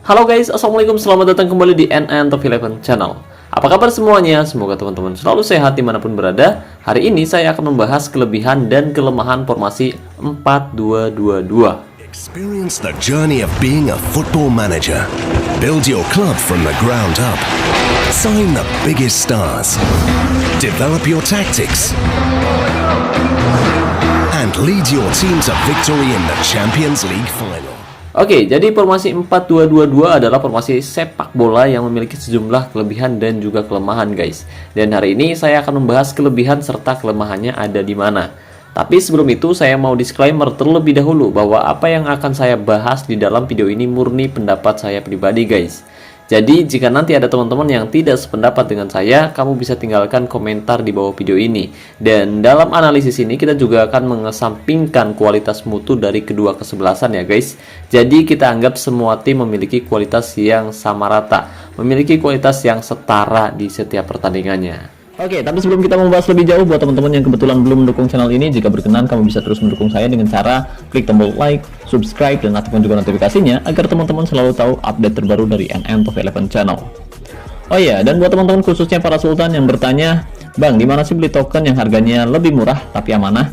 Halo guys, assalamualaikum, selamat datang kembali di NN Top 11 Channel. Apa kabar semuanya? Semoga teman-teman selalu sehat dimanapun berada. Hari ini saya akan membahas kelebihan dan kelemahan formasi 4-2-2-2. Experience the journey of being a football manager. Build your club from the ground up. Sign the biggest stars. Develop your tactics. And lead your team to victory in the Champions League final. Oke, jadi formasi 4-2-2-2 adalah formasi sepak bola yang memiliki sejumlah kelebihan dan juga kelemahan, guys. Dan hari ini saya akan membahas kelebihan serta kelemahannya ada di mana. Tapi sebelum itu saya mau disclaimer terlebih dahulu bahwa apa yang akan saya bahas di dalam video ini murni pendapat saya pribadi, guys. Jadi jika nanti ada teman-teman yang tidak sependapat dengan saya, kamu bisa tinggalkan komentar di bawah video ini. Dan dalam analisis ini kita juga akan mengesampingkan kualitas mutu dari kedua kesebelasan ya guys. Jadi kita anggap semua tim memiliki kualitas yang sama rata, memiliki kualitas yang setara di setiap pertandingannya. Oke, tapi sebelum kita membahas lebih jauh, buat teman-teman yang kebetulan belum mendukung channel ini, jika berkenan kamu bisa terus mendukung saya dengan cara klik tombol like, subscribe, dan aktifkan juga notifikasinya agar teman-teman selalu tahu update terbaru dari NN Top 11 Channel. Oh iya, dan buat teman-teman khususnya para sultan yang bertanya, Bang, di mana sih beli token yang harganya lebih murah tapi amanah?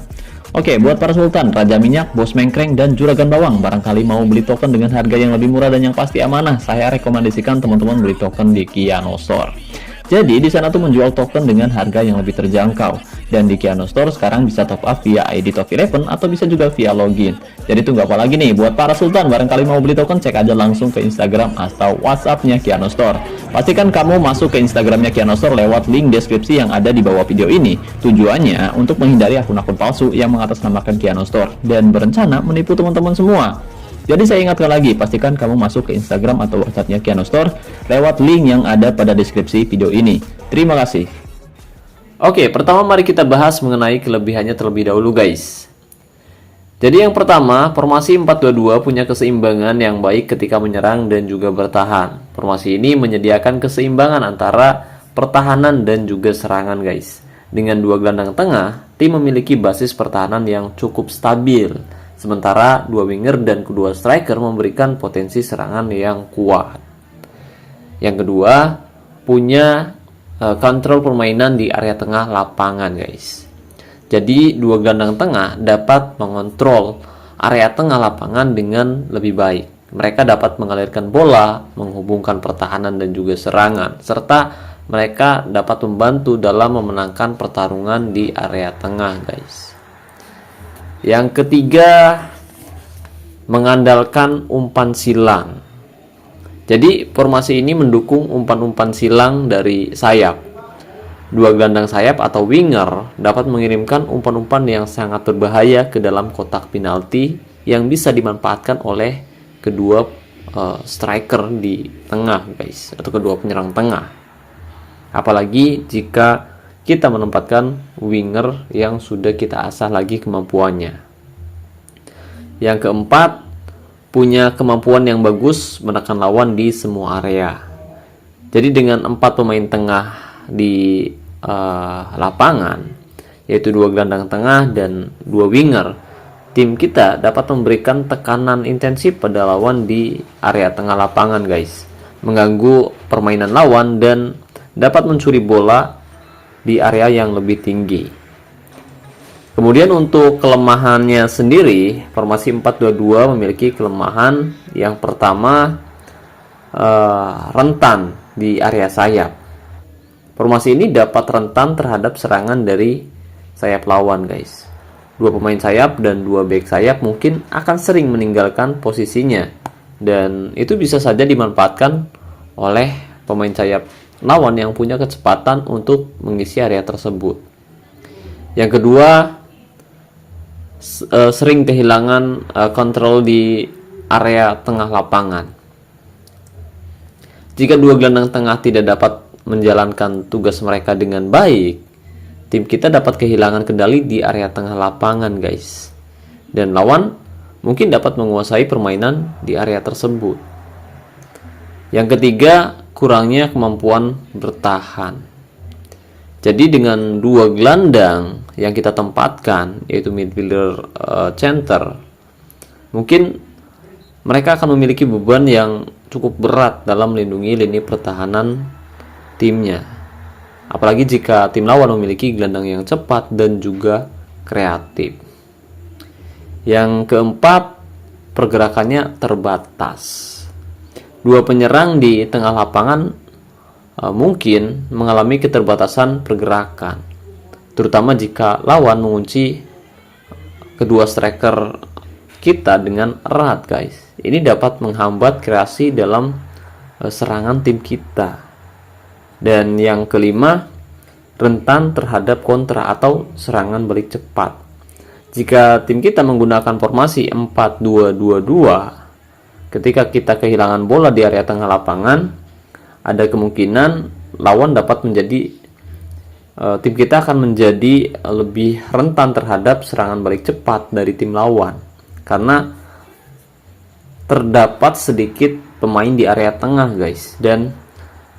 Oke, buat para sultan, Raja Minyak, Bos Mengkreng, dan Juragan Bawang, barangkali mau beli token dengan harga yang lebih murah dan yang pasti amanah, saya rekomendasikan teman-teman beli token di Kiano Store. Jadi di sana tuh menjual token dengan harga yang lebih terjangkau. Dan di Kiano Store sekarang bisa top up via ID Top 11 atau bisa juga via login. Jadi tunggu apa lagi nih? Buat para sultan barangkali mau beli token, cek aja langsung ke Instagram atau WhatsApp-nya Kiano Store. Pastikan kamu masuk ke Instagramnya Kiano Store lewat link deskripsi yang ada di bawah video ini. Tujuannya untuk menghindari akun-akun palsu yang mengatasnamakan Kiano Store dan berencana menipu teman-teman semua. Jadi saya ingatkan lagi, pastikan kamu masuk ke Instagram atau WhatsApp-nya Kiano Store lewat link yang ada pada deskripsi video ini. Terima kasih. Oke, pertama mari kita bahas mengenai kelebihannya terlebih dahulu, guys. Jadi yang pertama, formasi 4-2-2 punya keseimbangan yang baik ketika menyerang dan juga bertahan. Formasi ini menyediakan keseimbangan antara pertahanan dan juga serangan, guys. Dengan dua gelandang tengah, tim memiliki basis pertahanan yang cukup stabil. Sementara dua winger dan kedua striker memberikan potensi serangan yang kuat. Yang kedua, punya kontrol permainan di area tengah lapangan, guys. Jadi dua gelandang tengah dapat mengontrol area tengah lapangan dengan lebih baik. Mereka dapat mengalirkan bola, menghubungkan pertahanan dan juga serangan, serta mereka dapat membantu dalam memenangkan pertarungan di area tengah, guys. Yang ketiga, mengandalkan umpan silang. Jadi formasi ini mendukung umpan-umpan silang dari sayap. Dua gelandang sayap atau winger dapat mengirimkan umpan-umpan yang sangat berbahaya ke dalam kotak penalti yang bisa dimanfaatkan oleh kedua striker di tengah, guys, atau kedua penyerang tengah. Apalagi jika kita menempatkan winger yang sudah kita asah lagi kemampuannya. Yang keempat, punya kemampuan yang bagus menekan lawan di semua area. Jadi dengan 4 pemain tengah di lapangan, yaitu dua gelandang tengah dan dua winger, tim kita dapat memberikan tekanan intensif pada lawan di area tengah lapangan, guys, mengganggu permainan lawan dan dapat mencuri bola di area yang lebih tinggi. Kemudian untuk kelemahannya sendiri, formasi 4-2-2 memiliki kelemahan yang pertama, rentan di area sayap. Formasi ini dapat rentan terhadap serangan dari sayap lawan, guys. Dua pemain sayap dan dua bek sayap mungkin akan sering meninggalkan posisinya, dan itu bisa saja dimanfaatkan oleh pemain sayap lawan yang punya kecepatan untuk mengisi area tersebut. Yang kedua, sering kehilangan kontrol di area tengah lapangan. Jika dua gelandang tengah tidak dapat menjalankan tugas mereka dengan baik, tim kita dapat kehilangan kendali di area tengah lapangan, guys. Dan lawan mungkin dapat menguasai permainan di area tersebut. Yang ketiga, kurangnya kemampuan bertahan. Jadi dengan dua gelandang yang kita tempatkan, yaitu midfielder, center, mungkin mereka akan memiliki beban yang cukup berat dalam melindungi lini pertahanan timnya. Apalagi jika tim lawan memiliki gelandang yang cepat dan juga kreatif. Yang keempat, pergerakannya terbatas. Dua penyerang di tengah lapangan mungkin mengalami keterbatasan pergerakan, terutama jika lawan mengunci kedua striker kita dengan erat, guys. Ini dapat menghambat kreasi dalam serangan tim kita. Dan yang kelima, rentan terhadap kontra atau serangan balik cepat. Jika tim kita menggunakan formasi 4-2-2-2, ketika kita kehilangan bola di area tengah lapangan, ada kemungkinan lawan dapat menjadi tim kita akan menjadi lebih rentan terhadap serangan balik cepat dari tim lawan, karena terdapat sedikit pemain di area tengah, guys. Dan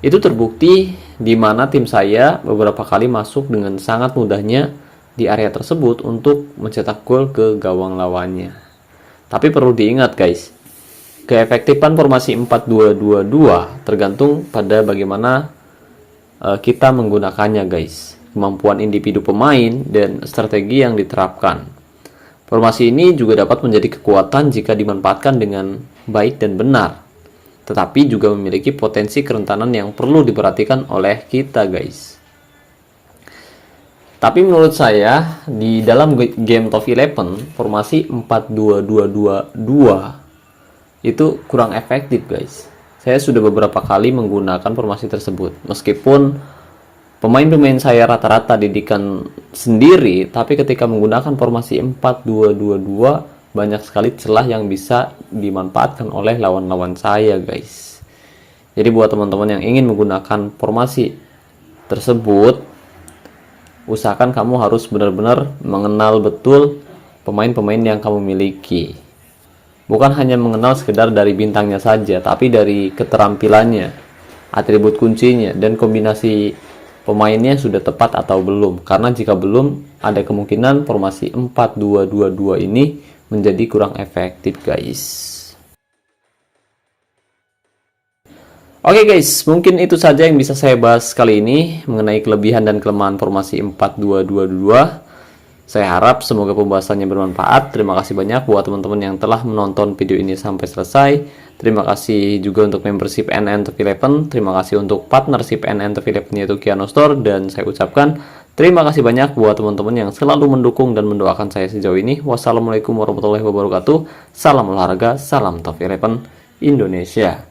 itu terbukti di mana tim saya beberapa kali masuk dengan sangat mudahnya di area tersebut untuk mencetak gol ke gawang lawannya. Tapi perlu diingat, guys, keefektifan formasi 4-2-2-2 tergantung pada bagaimana kita menggunakannya, guys, kemampuan individu pemain dan strategi yang diterapkan. Formasi ini juga dapat menjadi kekuatan jika dimanfaatkan dengan baik dan benar, tetapi juga memiliki potensi kerentanan yang perlu diperhatikan oleh kita, guys. Tapi menurut saya di dalam game Top 11 formasi 4-2-2-2-2 itu kurang efektif, guys. Saya sudah beberapa kali menggunakan formasi tersebut. Meskipun pemain-pemain saya rata-rata didikan sendiri, tapi ketika menggunakan formasi 4-2-2-2, banyak sekali celah yang bisa dimanfaatkan oleh lawan-lawan saya, guys. Jadi buat teman-teman yang ingin menggunakan formasi tersebut, usahakan kamu harus benar-benar mengenal betul pemain-pemain yang kamu miliki. Bukan hanya mengenal sekedar dari bintangnya saja, tapi dari keterampilannya, atribut kuncinya, dan kombinasi pemainnya sudah tepat atau belum. Karena jika belum, ada kemungkinan formasi 4-2-2-2 ini menjadi kurang efektif, guys. Oke, guys, mungkin itu saja yang bisa saya bahas kali ini mengenai kelebihan dan kelemahan formasi 4-2-2-2. Saya harap semoga pembahasannya bermanfaat. Terima kasih banyak buat teman-teman yang telah menonton video ini sampai selesai. Terima kasih juga untuk membership NN Top 11. Terima kasih untuk partnership NN Top 11 yaitu Kiano Store. Dan saya ucapkan terima kasih banyak buat teman-teman yang selalu mendukung dan mendoakan saya sejauh ini. Wassalamualaikum warahmatullahi wabarakatuh. Salam olahraga, salam Top 11 Indonesia.